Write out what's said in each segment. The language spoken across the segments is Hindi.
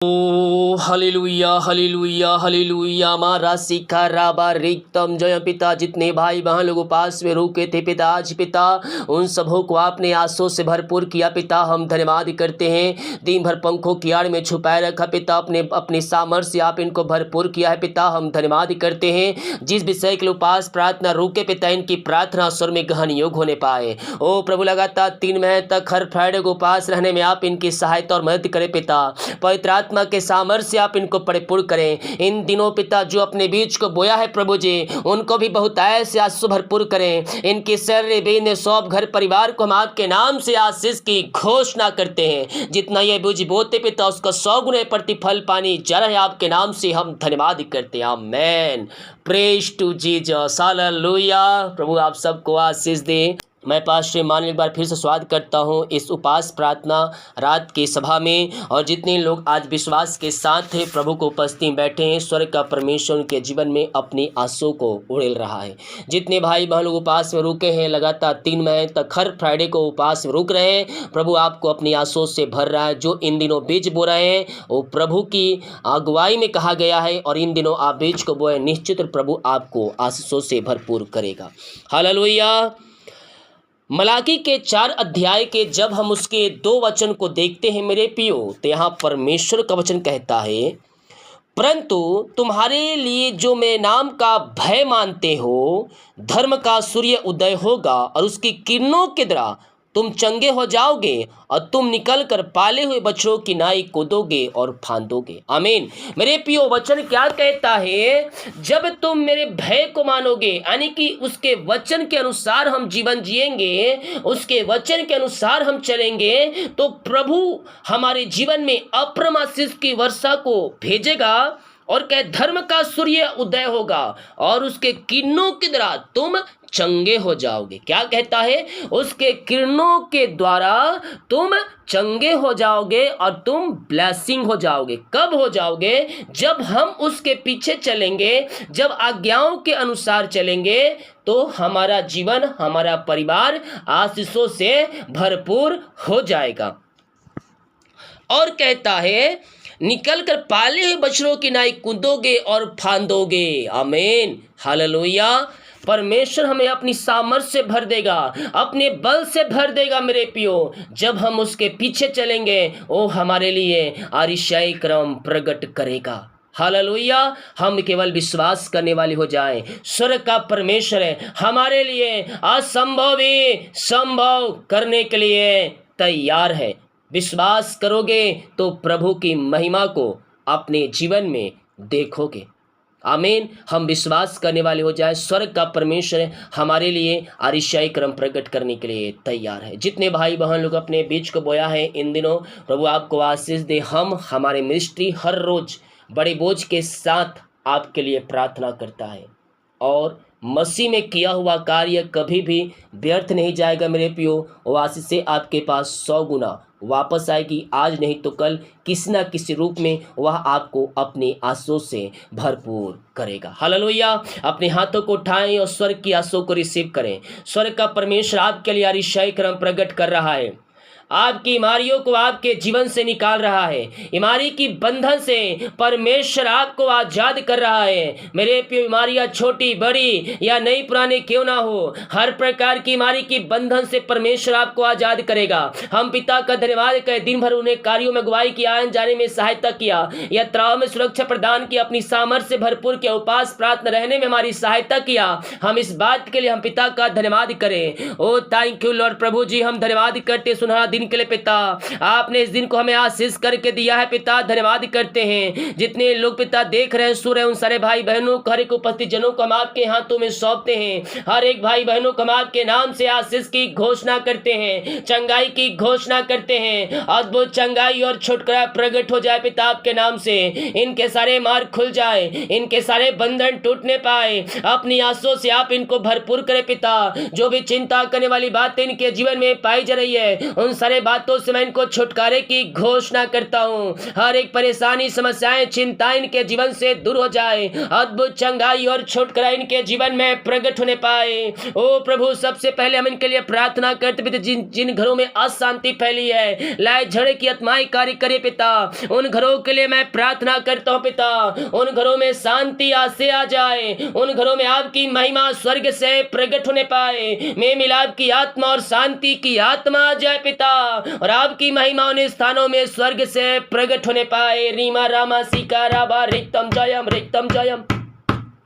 ओ हालेलुया हालेलुया हालेलुया। मारा सिखा राबा रिक्तम जय पिता। जितने भाई बहन लोग उपास में रुके थे पिता, आज पिता उन सबों को आपने आंसू से भरपूर किया पिता। हम धन्यवाद करते हैं। दिन भर पंखों की आड़ में छुपाए रखा पिता, अपने सामर्थ्य से आप इनको भरपूर किया है पिता। हम धन्यवाद करते हैं। जिस विषय के लिए उपास प्रार्थना रुके पिता, इनकी प्रार्थना स्वर में गहन योग होने पाए। ओ प्रभु, लगातार 3 महीने तक हर फ्राइडे को उपास रहने में आप इनकी सहायता और मदद करें पिता। पवित्र आत्मा के सामर्थ्य से आप इनको परिपूर्ण करें। इन दिनों पिता जो अपने बीज को बोया है प्रभु जी, उनको भी बहुत ऐसे आंसू भरपूर करें। इनके शरीर बेने सब घर परिवार को हम आपके नाम से आशीष की घोषणा करते हैं। जितना ये बीज बोते पिता, उसका 100 गुने प्रतिफल पानी जा रहा है। आपके नाम से हम धन्यवाद करते हैं। Amen. Praise to Jesus. Hallelujah. प्रभु आप सबको आशीष दे। मैं पास्टर मानव एक बार फिर से स्वागत करता हूं इस उपास प्रार्थना रात की सभा में। और जितने लोग आज विश्वास के साथ थे प्रभु को उपस्थित बैठे हैं, स्वर्ग का परमेश्वर उनके जीवन में अपनी आंसू को उड़ेल रहा है। जितने भाई बहन लोग उपास में रुके हैं, लगातार 3 महीने तक हर फ्राइडे को उपास में रुक रहे हैं, प्रभु आपको अपनी आंसू से भर रहा है। जो इन दिनों बीज बो रहे हैं वो प्रभु की अगुवाई में कहा गया है, और इन दिनों आप बीज को बोए, निश्चित प्रभु आपको आशीषों से भरपूर करेगा। हालेलुया। मलाकी के 4 अध्याय के जब हम उसके 2 वचन को देखते हैं मेरे पियो, तो यहाँ परमेश्वर का वचन कहता है, परंतु तुम्हारे लिए जो मेरे नाम का भय मानते हो, धर्म का सूर्य उदय होगा और उसकी किरणों के द्वारा तुम चंगे हो जाओगे, और तुम निकल कर पाले हुए बछड़ों की नाई कूदोगे और फांदोगे। आमीन। मेरे पियो, वचन क्या कहता है? जब तुम मेरे भय को मानोगे, यानी कि उसके वचन के अनुसार हम जीवन जिएंगे, उसके वचन के अनुसार हम चलेंगे, तो प्रभु हमारे जीवन में अप्रम आशीष की वर्षा को भेजेगा। और कह, धर्म का सूर्य उदय होगा और उसके किरणों के द्वारा तुम चंगे हो जाओगे। क्या कहता है? उसके किरणों के द्वारा तुम चंगे हो जाओगे और तुम ब्लेसिंग हो जाओगे। कब हो जाओगे? जब हम उसके पीछे चलेंगे, जब आज्ञाओं के अनुसार चलेंगे, तो हमारा जीवन, हमारा परिवार आशीषों से भरपूर हो जाएगा। और कहता है, निकल कर पाले हुए बछड़ों की नाई कूदोगे और फांदोगे। आमीन। हालेलुया। परमेश्वर हमें अपनी सामर्थ्य से भर देगा, अपने बल से भर देगा मेरे पियो। जब हम उसके पीछे चलेंगे, वो हमारे लिए आरिशाई क्रम प्रकट करेगा। हालेलुया। हम केवल विश्वास करने वाले हो जाएं। स्वर्ग का परमेश्वर है हमारे लिए असंभव भी संभव करने के लिए तैयार है। विश्वास करोगे तो प्रभु की महिमा को अपने जीवन में देखोगे। आमीन। हम विश्वास करने वाले हो जाए। स्वर्ग का परमेश्वर हमारे लिए आरिशाई क्रम प्रकट करने के लिए तैयार है। जितने भाई बहन लोग अपने बीज को बोया है इन दिनों, प्रभु आपको आशीष दे। हमारे मिनिस्ट्री हर रोज बड़े बोझ के साथ आपके लिए प्रार्थना करता है, और मसीह में किया हुआ कार्य कभी भी व्यर्थ नहीं जाएगा मेरे पियो। वो आशीष से आपके पास 100 गुना वापस आएगी। आज नहीं तो कल किसी न किसी रूप में वह आपको अपनी आंसू से भरपूर करेगा। हालेलुया। अपने हाथों को उठाएं और स्वर्ग की आंसू को रिसीव करें। स्वर्ग का परमेश्वर आपके लिए आरिशाई क्रम प्रकट कर रहा है। आपकी बीमारियों को आपके जीवन से निकाल रहा है। बीमारी की बंधन से परमेश्वर आपको आजाद कर रहा है। मेरे प्रिय, बीमारियां छोटी बड़ी या नई पुरानी क्यों ना हो, हर प्रकार की बीमारी की बंधन से परमेश्वर आपको आजाद करेगा। हम पिता का धन्यवाद करें, दिन भर उन्हें कार्यों में अगुवाई किया, आने जाने में सहायता किया, यात्राओं में सुरक्षा प्रदान किया, अपनी सामर्थ्य से भरपूर किया, उपास प्रार्थना रहने में हमारी सहायता किया। हम इस बात के लिए हम पिता का धन्यवाद करें। ओ थैंक यू लॉर्ड। प्रभु जी, हम धन्यवाद करते सुनहरा दिन के लिए पिता। आपने इस दिन को हमें आशीष करके दिया है पिता, धन्यवाद करते हैं। जितने लोग पिता देख रहे हैं, सुन रहे हैं, उन सारे भाई बहनों को, हर एक उपस्थित जनों को हम आपके हाथों में सौंपते हैं। हर एक भाई बहनों को हम आपके नाम से आशीष की घोषणा करते हैं, चंगाई की घोषणा करते हैं। अद्भुत चंगाई और छुटकारा प्रकट हो जाए पिता आपके नाम से। इनके सारे मार्ग खुल जाए, इनके सारे बंधन टूटने पाए। अपनी आंसू से आप इनको भरपूर करें पिता। जो भी चिंता करने वाली बातें इनके जीवन में पाई जा रही है, उन सारे बातों से मैं इनको छुटकारे की घोषणा करता हूँ। हर एक परेशानी, समस्याएं, चिंता इनके जीवन से दूर हो जाए। अद्भुत चंगाई और छुटकारा इनके जीवन में प्रकट होने पाए। ओ प्रभु, सबसे पहले हम इनके लिए प्रार्थना करते पिता, जिन जिन घरों में अशांति फैली है, लाए झगड़े की आत्माएं कार्य करे पिता, उन घरों के लिए मैं प्रार्थना करता हूँ पिता। उन घरों में शांति आज से आ जाए, उन घरों में आपकी महिमा स्वर्ग से प्रकट होने पाए। में मिलाप की आत्मा और शांति की आत्मा आ जाए पिता, और आपकी महिमा उन स्थानों में स्वर्ग से प्रकट होने पाए। रीमा रामा सीका राबा रिक्तम जयम रिक्तम जयम।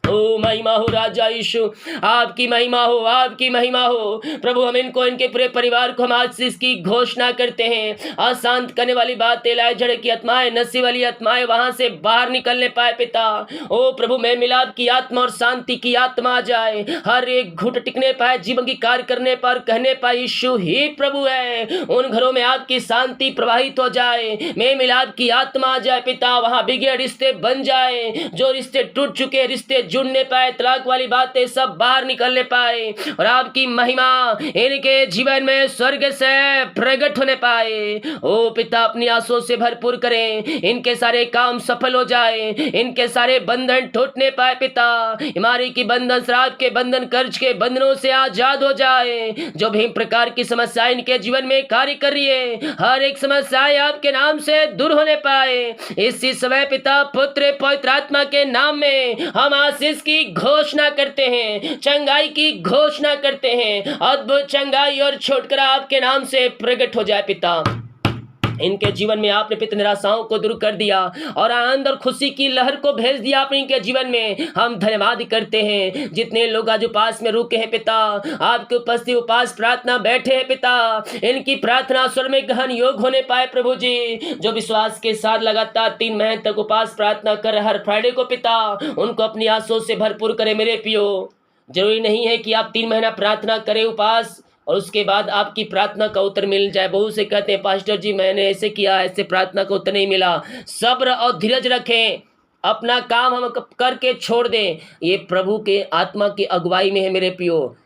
ओ महिमा हो राजा यीशु, आपकी महिमा हो, आपकी महिमा हो प्रभु। हम इनको, इनके पूरे परिवार को हम आज से इसकी घोषणा करते हैं। अशांत करने वाली बातें, लाए झगड़े की आत्माएं, नशे वाली आत्माएं वहां से बाहर निकलने पाए पिता। ओ प्रभु, में मिलाप की आत्मा और शांति की आत्मा आ जाए। हर एक घुट टिकने पाए, जीवन की कार्य करने पर कहने पाए यीशु ही प्रभु है। उन घरों में आपकी शांति प्रवाहित हो जाए, में मिलाप की आत्मा आ जाए पिता। वहां बिगड़े रिश्ते बन जाए, जो रिश्ते टूट चुके रिश्ते जुड़ने पाए, तलाक वाली बातें सब बाहर निकलने पाए, और आपकी महिमा इनके जीवन में स्वर्ग से प्रकट होने पाए। ओ पिता, अपनी आंसुओं से भरपूर करें, इनके सारे काम सफल हो जाए, इनके सारे बंधन टूटने पाए पिता। बीमारी की बंधन, श्राप के बंधन, कर्ज के बंधनों से आजाद हो जाए। जो भी प्रकार की समस्या इनके जीवन में कार्य कर रही है, हर एक समस्याएं आपके नाम से दूर होने पाए। इसी समय पिता, पुत्र, पवित्र आत्मा के नाम में हम आशीष की घोषणा करते हैं, चंगाई की घोषणा करते हैं। अद्भुत चंगाई और छुटकारा आपके नाम से प्रकट हो जाए पिता। इनके जीवन में आपने पिता निराशाओं को दूर कर दिया, और आनंद और खुशी की लहर को भेज दिया आपने इनके जीवन में। हम धन्यवाद करते हैं। जितने लोग आज उपास में रुके हैं पिता, आपके उपस्थित उपास प्रार्थना बैठे हैं पिता, इनकी प्रार्थना स्वर में गहन योग होने पाए प्रभु जी। जो विश्वास के साथ लगातार 3 महीने तक उपास प्रार्थना कर हर फ्राइडे को पिता, उनको अपनी आंसुओं से भरपूर करे मेरे पियो। जरूरी नहीं है कि आप 3 महीना प्रार्थना करें उपास और उसके बाद आपकी प्रार्थना का उत्तर मिल जाए। बहुत से कहते हैं पास्टर जी मैंने ऐसे किया, ऐसे प्रार्थना का उत्तर नहीं मिला। सब्र और धीरज रखें, अपना काम हम करके छोड़ दें। ये प्रभु के आत्मा की अगुवाई में है मेरे पियो,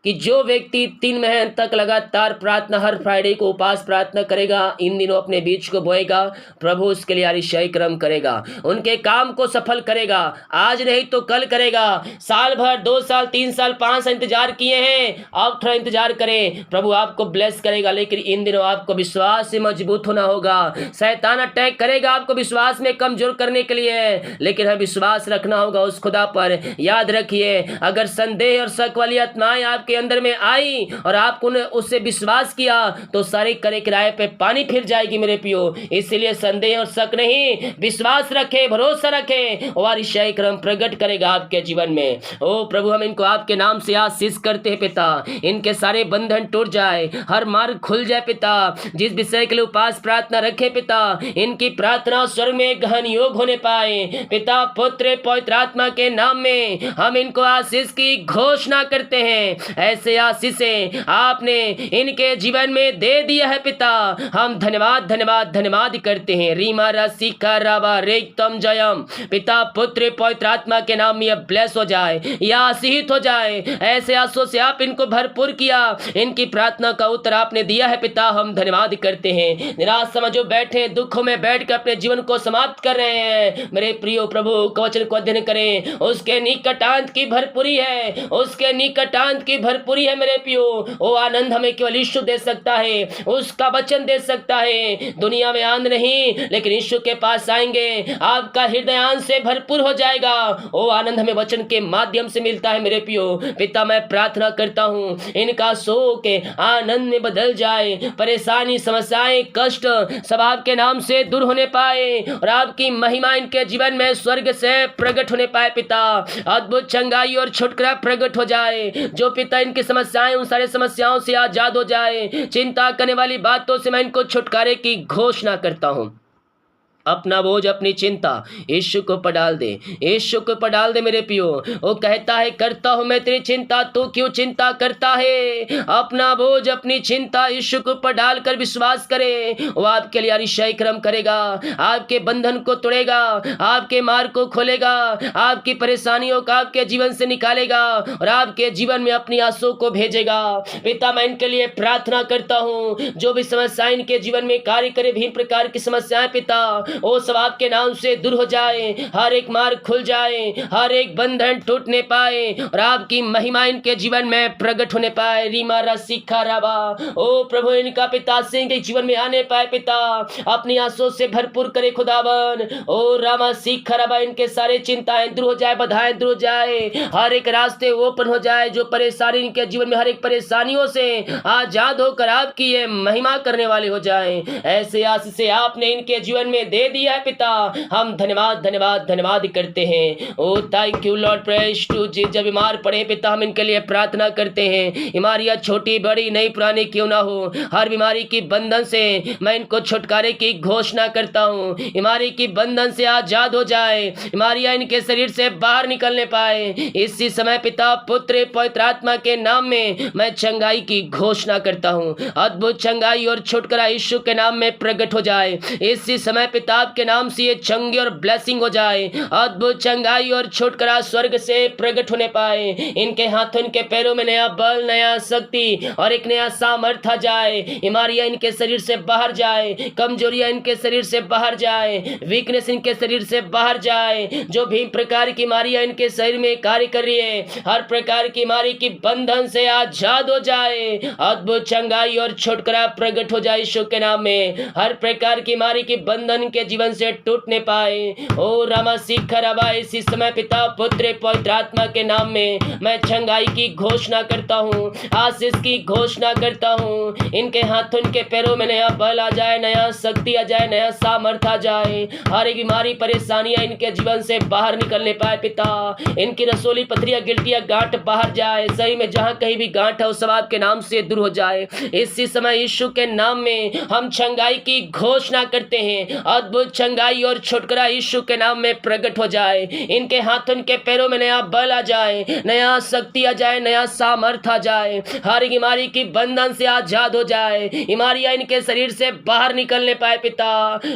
कि जो व्यक्ति 3 महीने तक लगातार प्रार्थना, हर फ्राइडे को उपास प्रार्थना करेगा, इन दिनों अपने बीज को बोएगा, प्रभु उसके लिए अतिशय क्रम करेगा, उनके काम को सफल करेगा। आज नहीं तो कल करेगा। साल भर, 2 साल, 3 साल, 5 साल इंतजार किए हैं, आप थोड़ा इंतजार करें, प्रभु आपको ब्लेस करेगा। लेकिन इन दिनों आपको विश्वास से मजबूत होना होगा। शैतान अटैक करेगा आपको विश्वास में कमजोर करने के लिए, लेकिन हमें विश्वास रखना होगा उस खुदा पर। याद रखिए, अगर संदेह और शक वाली आत्माएं आपके अंदर में आई और आपने उससे विश्वास किया, तो सारे करे किराए पे पानी फिर जाएगी मेरे पियो। इसलिए संदेह और शक नहीं, विश्वास रखे, भरोसा रखे, और अतिशय क्रम प्रकट करेगा आपके जीवन में। ओ प्रभु, हम इनको आपके नाम से आशीष करते हैं पिता। इनके सारे बंधन टूट जाए, हर मार्ग खुल जाए पिता। जिस विषय के लिए उपास प्रार्थना रखे पिता, इनकी प्रार्थना स्वर में गहन योग होने पाए पिता। पुत्र, पवित्र आत्मा के नाम में हम इनको आशीष की घोषणा करते हैं। ऐसे आशीषें आपने इनके जीवन में दे दिया है पिता। हम धन्यवाद धन्यवाद धन्यवाद करते हैं। रीमा राशि का राबा रेतम जयम। पिता, पुत्र, पवित्र आत्मा के नाम में ब्लेस हो जाए या आशीषित हो जाए। ऐसे आंसुओं से आप इनको भरपूर किया, इनकी प्रार्थना का उत्तर आपने दिया है पिता। हम धन्यवाद करते हैं। निराश समझो बैठे, दुखों में बैठ कर अपने जीवन को समाप्त कर रहे हैं, मेरे प्रियो प्रभु वचन को अध्ययन करें। उसके निकटांत की भरपूरी है, उसके निकटांत की भरपूरी है मेरे पियो। वो आनंद हमें केवल यीशु दे सकता है, उसका वचन दे सकता है। दुनिया में आनंद नहीं, लेकिन यीशु के पास आएंगे, आपका हृदय आनंद से भरपूर हो जाएगा। वो आनंद हमें वचन के माध्यम से मिलता है मेरे पियो। पिता, मैं प्रार्थना करता हूँ इनका शोक आनंद में बदल जाए, परेशानी, समस्याएं, कष्ट सब आपके नाम से दूर होने पाए, और आपकी महिमा इनके जीवन में स्वर्ग से प्रकट होने पाए पिता। अद्भुत चंगाई और छुटकारा प्रकट हो जाए। जो पिता इनकी समस्याएं, उन सारे समस्याओं से आजाद हो जाए। चिंता करने वाली बातों से मैं इनको छुटकारे की घोषणा करता हूं। अपना बोझ अपनी चिंता यीशु को ऊपर डाल दे, यीशु को ऊपर डाल दे मेरे पियो। वो कहता है करता हूँ मैं तेरी चिंता, तू क्यों चिंता करता है। अपना बोझ अपनी चिंता यीशु के ऊपर डालकर विश्वास करे, वो आपके लिए अतिशय कर्म करेगा, आपके बंधन को तोड़ेगा, आपके मार्ग को खोलेगा, आपकी परेशानियों को आपके जीवन से निकालेगा और आपके जीवन में अपनी आंसू को भेजेगा। पिता मैं इनके लिए प्रार्थना करता हूँ, जो भी समस्याएं इनके जीवन में कार्य करे, विभिन्न प्रकार की समस्याएं पिता वो सब आपके नाम से दूर हो जाए, हर एक मार्ग खुल जाए, हर एक बंधन टूटने पाए और आपकी महिमा इनके जीवन में प्रकट होने पाए। रीमा रसिखा राबा, ओ प्रभु इनका पिता सिंह के जीवन में आने पाए पिता, अपनी आंसू से भरपूर करे खुदावन। ओ रामा सीखा राबा, इनके सारे चिंताएं दूर हो जाए, बाधाएं दूर हो जाए, हर एक रास्ते ओपन हो जाए, जो परेशानी इनके जीवन में हर एक परेशानियों से आजाद होकर आपकी ये महिमा करने वाले हो जाए। ऐसे आशीष से आपने इनके जीवन में दे दिया है पिता, हम धन्यवाद धन्यवाद धन्यवाद करते हैं। Oh thank you Lord, praise to जी। जब बीमार पड़े पिता हम इनके लिए प्रार्थना करते हैं, बीमारियां छोटी बड़ी नई पुरानी क्यों ना हो, हर बीमारी की बंधन से मैं इनको छुटकारे की घोषणा करता हूँ। बीमारी की बंधन से आजाद हो जाए, बीमारियां इनके शरीर से बाहर निकलने पाए। इसी समय पिता पुत्र पवित्र आत्मा के नाम में मैं चंगाई की घोषणा करता हूँ। अद्भुत चंगाई और छुटकारा यीशु के नाम में प्रकट हो जाए। इसी समय पिता आपके नाम से ये चंगी और ब्लेसिंग हो जाए, अद्भुत चंगाई और छुटकारा स्वर्ग से प्रकट होने पाए। इनके हाथों इनके पैरों में नया बल, नया शक्ति और एक नया सामर्थ आ जाए। बीमारियां इनके शरीर से बाहर जाए, कमजोरियां इनके शरीर से बाहर जाए, वीकनेस इनके शरीर से बाहर जाए। जो भी प्रकार की बीमारियां इनके शरीर में कार्य कर रही है, हर प्रकार की बीमारी की बंधन से आजाद हो जाए। अद्भुत चंगाई और छुटकारा प्रकट हो जाए यीशु के नाम में। हर प्रकार की बीमारी की बंधन के जीवन से टूटने पाए। ओ रामा सीखा राबा, इसी समय पिता पुत्र पवित्र आत्मा के नाम में मैं चंगाई की घोषणा करता हूँ, आशीष की घोषणा करता हूँ। इनके हाथों इनके पैरों में नया बल आ जाए, नया शक्ति आ जाए, नया सामर्थ आ जाए। हर एक बीमारी परेशानियां इनके जीवन से बाहर निकलने पाए पिता। इनकी रसोली पथरियां गिल्टियां गांठ बाहर जाए, सही में जहां कहीं भी गांठ है वो सब आपके नाम से दूर हो जाए। इसी समय यीशु के नाम में हम चंगाई की घोषणा करते हैं, अद्भुत चंगाई और छुटकारा यीशु के नाम में प्रकट हो जाए। इनके हाथों इनके पैरों में नया बल आ जाए, नया शक्ति आ जाए, नया सामर्थ आ जाए। हर एक बीमारी की बंधन से आजाद हो जाए, बीमारियां इनके शरीर से बाहर निकलने पाए पिता।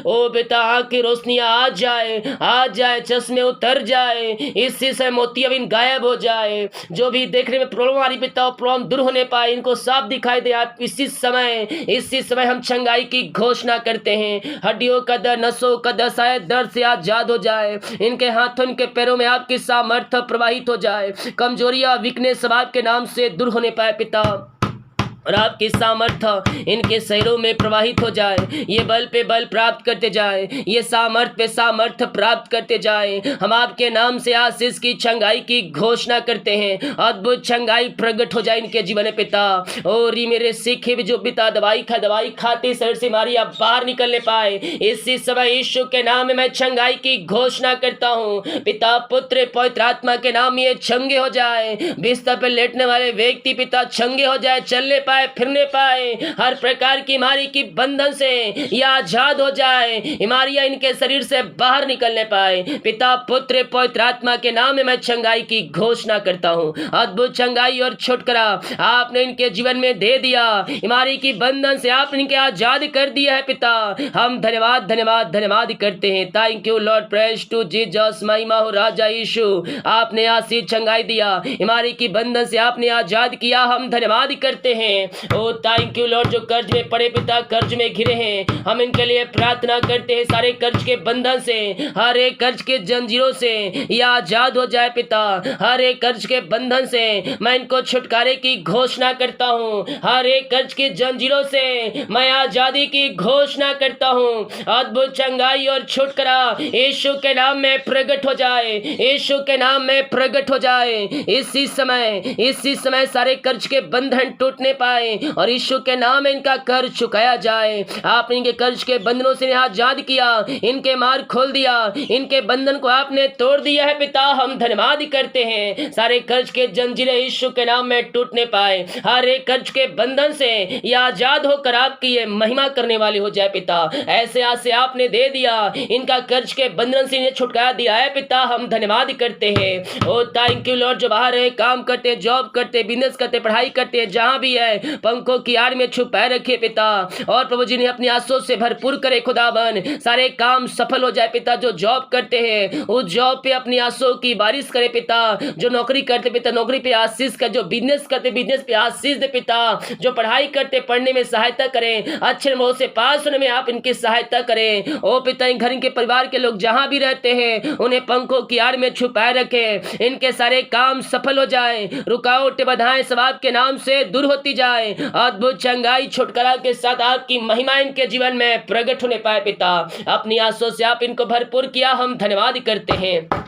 ओ बेटा आंख की रोशनियां आ जाए, चश्मे उतर जाए, इसी से मोतियाबिंद गायब हो जाए। जो भी देखने में प्रॉब्लम आ रही पिता वो प्रॉब्लम दूर होने पाए, इनको साफ दिखाई दे। आप इसी समय हम चंगाई की घोषणा करते हैं। हड्डियों का दर्द, नसों का दर्द, शायद दर्द से आजाद हो जाए। इनके हाथों इनके पैरों में आपकी सामर्थ्य प्रवाहित हो जाए। कमजोरियां वीकनेस सब आपके नाम से दूर होने पाए पिता, और आपकी सामर्थ्य इनके शरीरों में प्रवाहित हो जाए। ये बल पे बल प्राप्त करते जाए, ये सामर्थ्य पे सामर्थ्य प्राप्त करते जाए। हम आपके नाम से आशीष की चंगाई की घोषणा करते हैं, अद्भुत चंगाई प्रकट हो जाए इनके जीवन में पिता। और मेरे सीखे भी जो पिता दवाई खाते शरीर से बीमारियां बाहर निकलने पाए। इसी समय यीशु के नाम में मैं चंगाई की घोषणा करता हूँ। पिता पुत्र पवित्र आत्मा के नाम ये चंगे हो जाए। बिस्तर पर लेटने वाले व्यक्ति पिता चंगे हो जाए, चलने पाए, फिरने पाए, हर प्रकार की बीमारी की बंधन से ये आजाद हो जाए, बीमारियां इनके शरीर से बाहर निकलने पाए। पिता पुत्र पवित्र आत्मा के नाम में मैं चंगाई की घोषणा करता हूँ। अद्भुत चंगाई और छुटकारा आपने इनके जीवन में दे दिया, बीमारी की बंधन से आपने इनके आजाद कर दिया है पिता। हम धन्यवाद धन्यवाद धन्यवाद करते हैं। Thank you Lord, praise to Jesus. महिमा हो राजा यीशु, आपने आशीष चंगाई दिया, बीमारी की बंधन से आपने आजाद किया। हम धन्यवाद करते हैं। ओ थैंक यू लॉर्ड, जो कर्ज में पड़े पिता, कर्ज में घिरे हैं, हम इनके लिए प्रार्थना करते हैं। सारे कर्ज के बंधन से, हर एक कर्ज के जंजीरों से ये आजाद हो जाए पिता। हर एक कर्ज के बंधन से मैं इनको छुटकारे की घोषणा करता हूँ। हर एक कर्ज के जंजीरों से मैं आजादी की घोषणा करता हूँ। अद्भुत चंगाई और छुटकारा यीशु के नाम में प्रकट हो जाए, यीशु के नाम में प्रकट हो जाए। इसी समय सारे कर्ज के बंधन टूटने पाए पाए और यीशु के नाम में इनका कर्ज चुकाया जाए। आपने इनके कर्ज के बंधनों से आजाद किया, इनके मार्ग खोल दिया, इनके बंधन को आपने तोड़ दिया है पिता। हम धन्यवाद करते हैं। सारे कर्ज के जंजीरें यीशु के नाम में टूटने पाए, हर एक कर्ज के बंधन से ये आजाद होकर आपकी ये महिमा करने वाली हो जाए पिता। ऐसे आज से आपने दे दिया, इनका कर्ज के बंधन से इन्हें छुटकारा दिया है पिता। हम धन्यवाद करते हैं। Oh thank you Lord. जो बाहर है, काम करते, जॉब करते, बिजनेस करते, पढ़ाई करते, जहां भी है पंखों की आड़ में छुपाए रखे पिता। और प्रभु जी ने अपनी आंसू से भरपूर करे खुदावन, सारे काम सफल हो जाए पिता। जो जॉब करते हैं उस जॉब पे अपनी आंसू की बारिश करे पिता। जो नौकरी करते पिता नौकरी पे आशीष कर, जो बिजनेस करते बिजनेस पे आशीष दे पिता। जो पढ़ाई करते पढ़ने में सहायता करें, अच्छे नंबरों से पास होने में आप इनकी सहायता करें। ओ पिता, इन घर के परिवार के लोग जहां भी रहते हैं उन्हें पंखों की आड़ में छुपाए रखें। इनके सारे काम सफल हो जाए, रुकावटें बाधाएं सब आपके नाम से दूर होती जाए। अद्भुत चंगाई छुटकारा के साथ आपकी महिमा इनके जीवन में प्रकट होने पाए पिता। अपनी आंसू से आप इनको भरपूर किया, हम धन्यवाद करते हैं।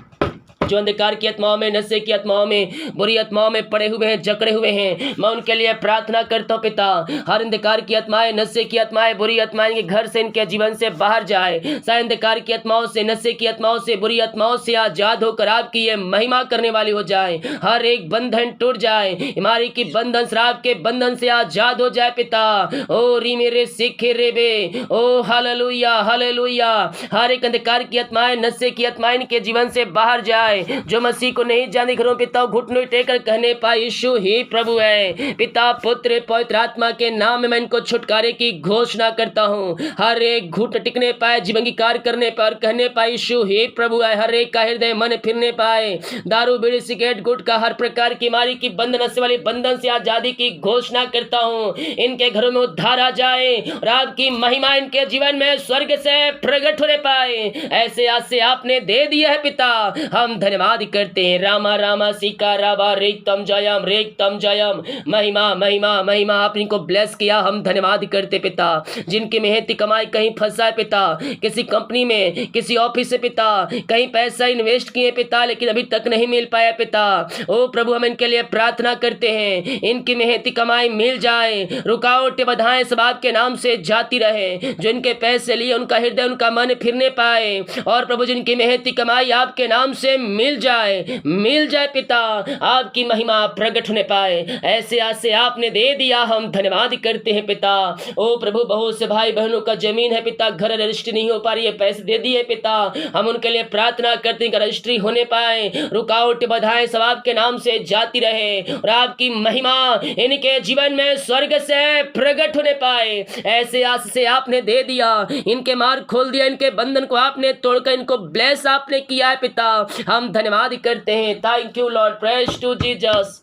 जो अंधकार की आत्माओं में, नशे की आत्माओं में, बुरी आत्माओं में पड़े हुए हैं, जकड़े हुए हैं, मैं उनके लिए प्रार्थना करता हूं पिता। हर अंधकार की आत्माएं, नशे की आत्माएं, बुरी आत्माएं इनके घर से, इनके जीवन से बाहर जाए। सारे अंधकार की आत्माओं से, नशे की आत्माओं से, बुरी आत्माओं से आजाद होकर आपकी ये महिमा करने वाली हो जाए। हर एक बंधन टूट जाए, बीमारी की बंधन, शराब के बंधन से आजाद हो जाए पिता। ओ री मेरे सिखे रे बे, ओ हालेलुया हालेलुया। हर एक अंधकार की आत्माएं, नशे की आत्माएं इनके जीवन से बाहर जाए। जो मसीह को नहीं जाने घरों पिता घुटनों टेकर कहने पाए यीशु ही प्रभु है। पिता पुत्र पवित्र आत्मा के नाम में मैं इनको छुटकारे की घोषणा करता हूँ। हर एक घुट टिकने पाए, जीवन की कार्य करने पर कहने पाए यीशु ही प्रभु है। हर एक का हृदय मन फिरने पाए, दारू बीड़ी सिगरेट गुटखा हर प्रकार की बीमारी की बंधन से वाली बंधन से आजादी की घोषणा करता हूँ। इनके घरों में उद्धार आ जाए और आपकी महिमा इनके जीवन में स्वर्ग से प्रकट होने पाए। ऐसे आज से आपने दे दिया है पिता, हम धन्यवाद करते हैं। रामा रामा सीका राबा रेक्तम जयम। महिमा महिमा महिमा, आप इनको ब्लेस किया, हम धन्यवाद करते पिता। जिनकी मेहनती कमाई कहीं फंसा है पिता, किसी कंपनी में, किसी ऑफिस से पिता, कहीं पैसा इन्वेस्ट किए पिता लेकिन अभी तक नहीं मिल पाया पिता। ओ प्रभु, हम इनके लिए प्रार्थना करते हैं, इनकी मेहनती कमाई मिल जाए, रुकावटें बाधाएं सब आपके नाम से जाती रहे। जो इनके पैसे लिए उनका हृदय उनका मन फिरने पाए और प्रभु जिनकी मेहनती कमाई आपके नाम से मिल जाए पिता, आपकी महिमा प्रकट होने पाए। ऐसे आज से आपने दे दिया, हम धन्यवाद करते हैं पिता। ओ प्रभु, बहुत से भाई बहनों का जमीन है पिता, घर रजिस्ट्री नहीं हो पा रही है, पैसे दे दिए पिता। हम उनके लिए प्रार्थना करते हैं कि रजिस्ट्री होने पाए, रुकावट बाधाएं सब आपके नाम से जाती रहे और आपकी महिमा इनके जीवन में स्वर्ग से प्रकट होने पाए। ऐसे आज से आपने दे दिया, इनके मार्ग खोल दिया, इनके बंधन को आपने तोड़कर इनको ब्लेस आपने किया है पिता। हम धन्यवाद करते हैं। Thank you Lord, praise to Jesus.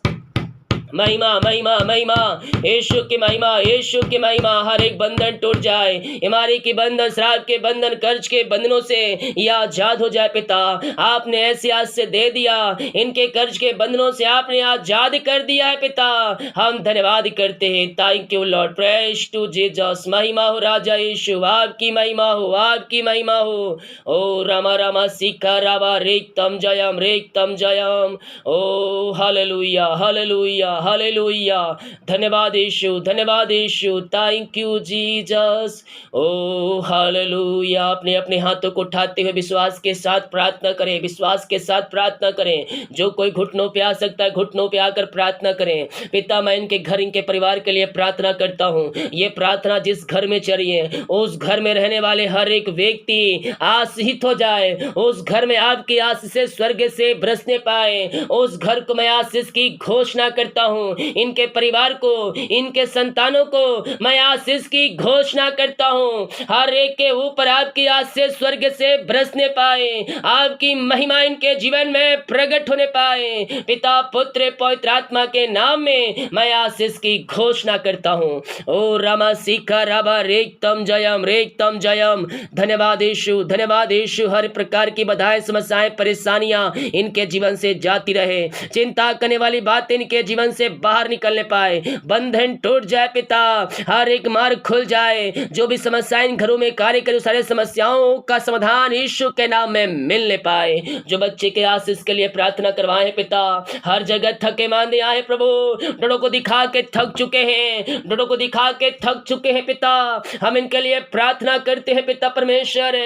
महिमा महिमा महिमा, यीशु की महिमा, यीशु की महिमा। हर एक बंधन टूट जाए, बीमारी की बंधन, शराब के बंधन, कर्ज के बंधनों से यह आजाद हो जाए पिता। आपने ऐसे आज से दे दिया, इनके कर्ज के बंधनों से आपने आजाद कर दिया है पिता। हम धन्यवाद करते हैं। Thank you Lord, praise to Jesus. महिमा हो राजा यीशु, आपकी महिमा हो, आपकी महिमा हो। ओ रामा रामा सीखा रावा रेक्तम जयम। Oh hallelujah hallelujah hallelujah. धन्यवाद यीशु, धन्यवाद यीशु। Thank you Jesus. Oh hallelujah. अपने अपने हाथों को उठाते हुए विश्वास के साथ प्रार्थना करें, विश्वास के साथ प्रार्थना करें। जो कोई घुटनों पे आ सकता है घुटनों पे आकर प्रार्थना करें। पिता, मैं इनके घर, इनके परिवार के लिए प्रार्थना करता हूँ। ये प्रार्थना जिस घर में चली है उस घर में रहने वाले हर एक व्यक्ति आशीषित हो जाए। उस घर में आपकी आशीष से स्वर्ग से बरसने पाए। उस घर को मैं आशीष की घोषणा करता हूँ। इनके परिवार को, इनके संतानों को मैं आशीष की घोषणा करता हूँ। हर एक के ऊपर आपकी आशीष स्वर्ग से बरसने पाए, आपकी महिमा इनके जीवन में प्रकट होने पाए। पिता पुत्र पवित्र आत्मा के नाम में मैं आशीष की घोषणा करता हूँ। ओ रामा सीखा राबा रेक्तम जयम। धन्यवाद यीशु, धन्यवाद यीशु। हर प्रकार की बाधाएं, समस्याएं, परेशानियां इनके जीवन से जाती रहे। चिंता करने वाली बातें इनके जीवन से बाहर निकलने पाए, बंधन टूट जाए पिता, हर एक मार्ग खुल जाए, जो भी समस्याएं घरों में कार्य करे सारे समस्याओं का समाधान यीशु के नाम में मिलने पाए। जो बच्चे के आशीष के लिए प्रार्थना करवाए पिता, हर जगह थके मांदे आए प्रभु, डरों को दिखा के थक चुके हैं, डरों को दिखा के थक चुके हैं पिता, हम इनके लिए प्रार्थना करते हैं पिता परमेश्वर।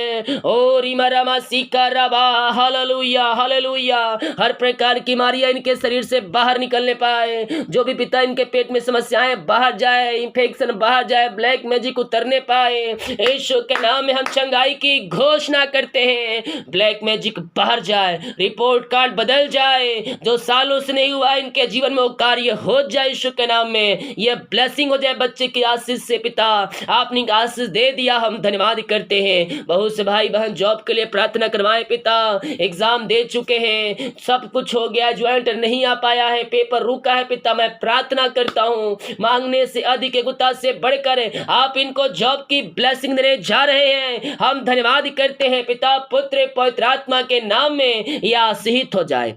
ओ रीमा रामा सीका राबा, हालेलुया हालेलुया, हर प्रकार की बीमारियां इनके शरीर से बाहर निकलने पाए, जो भी पिता इनके पेट में समस्याएं बाहर जाए, इंफेक्शन बाहर जाए, ब्लैक मैजिक उतरने पाए, यीशु के नाम में हम चंगाई की घोषणा करते हैं। ब्लैक मैजिक बाहर जाए, रिपोर्ट कार्ड बदल जाए, जो सालों से नहीं हुआ इनके जीवन में वो कार्य हो जाए यीशु के नाम में, ये ब्लेसिंग हो जाए बच्चे की आशीष से पिता, आपने आशीष दे दिया, हम धन्यवाद करते हैं। बहुत से भाई बहन जॉब के लिए प्रार्थना करवाएं पिता, एग्जाम दे चुके हैं, सब कुछ हो गया, ज्वाइंट नहीं आ पाया है, पेपर रुका है पिता, मैं प्रार्थना करता हूँ मांगने से अधिक गुता से बढ़कर आप इनको जॉब की ब्लेसिंग देने जा रहे हैं, हम धन्यवाद करते हैं पिता, पुत्र पवित्र आत्मा के नाम में यह आशीषित हो जाए।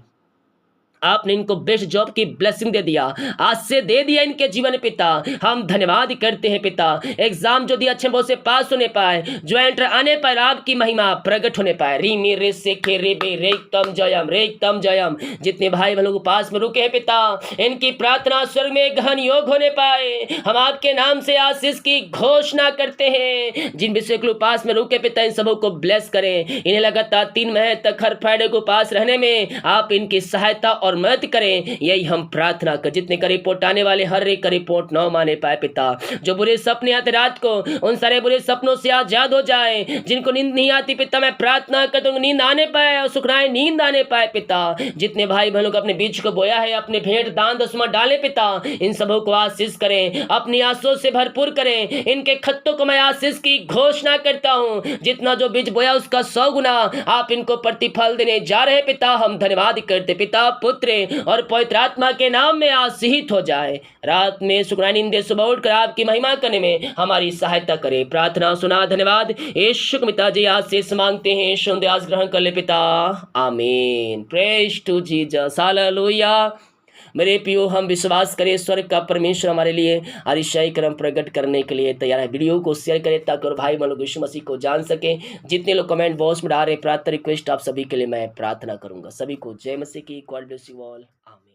आपने इनको बेस्ट जॉब की ब्लेसिंग दे दिया, आज से दे दिया इनके जीवन में पिता, हम धन्यवाद करते हैं पिता। एग्जाम जो दिया अच्छे बहुत से पास होने पाए, जो एंटर आने पर आपकी महिमा प्रकट होने पाए। रीमी रे से खे रे बे रेतम जयम, जितने भाई बहनों को पास में रुके हैं पिता, इनकी प्रार्थना स्वर्ग में गहन योग होने पाए, हम आपके नाम से आशीष की घोषणा करते हैं। जिन विषय के पास में रुके पिता, इन सबों को ब्लेस करें, इन्हें लगातार 3 महीने तक हर फ्राइडे को पास रहने में आप इनकी सहायता और मदद करें, यही हम प्रार्थना कर। जितने का रिपोर्ट आने वाले हर एक का रिपोर्ट न माने पाए पिता, जो बुरे सपने आते रात को उन सारे बुरे सपनों से आजाद हो जाए, जिनको नींद नहीं आती पिता, मैं प्रार्थना करता हूं नींद आने पाए और सुखनाएं नींद आने पाए पिता। जितने भाई बहनों को अपने बीज को बोया है, अपने भेंट दान दसवां डाले पिता, इन सबों को आशीष करें, अपनी आशीषों से भरपूर करें, इनके खत्तों को मैं आशीष की घोषणा करता हूं, जितना जो बीज बोया उसका 100 गुना आप इनको प्रतिफल देने जा रहे पिता, हम धन्यवाद करते पिता, पुत्र और पवित्र आत्मा के नाम में आशीषित हो जाए। रात में शुक्रानी नींद सुबह उठकर आपकी महिमा करने में हमारी सहायता करे। प्रार्थना सुना, धन्यवाद यीशु पिता जी आशीष मांगते हैं, यीशु आशीष ग्रहण कर ले पिता, आमीन। Praise to Jesus, hallelujah. मेरे पियो, हम विश्वास करें स्वर्ग का परमेश्वर हमारे लिए अतिशय कर्म प्रकट करने के लिए तैयार है। वीडियो को शेयर करें ताकि और भाई बहन लोग यीशु मसीह को जान सके। जितने लोग कमेंट बॉक्स में डाल रहे प्रार्थना रिक्वेस्ट, आप सभी के लिए मैं प्रार्थना करूंगा। सभी को जय मसीह की, गॉड ब्लेस यू ऑल, आमीन।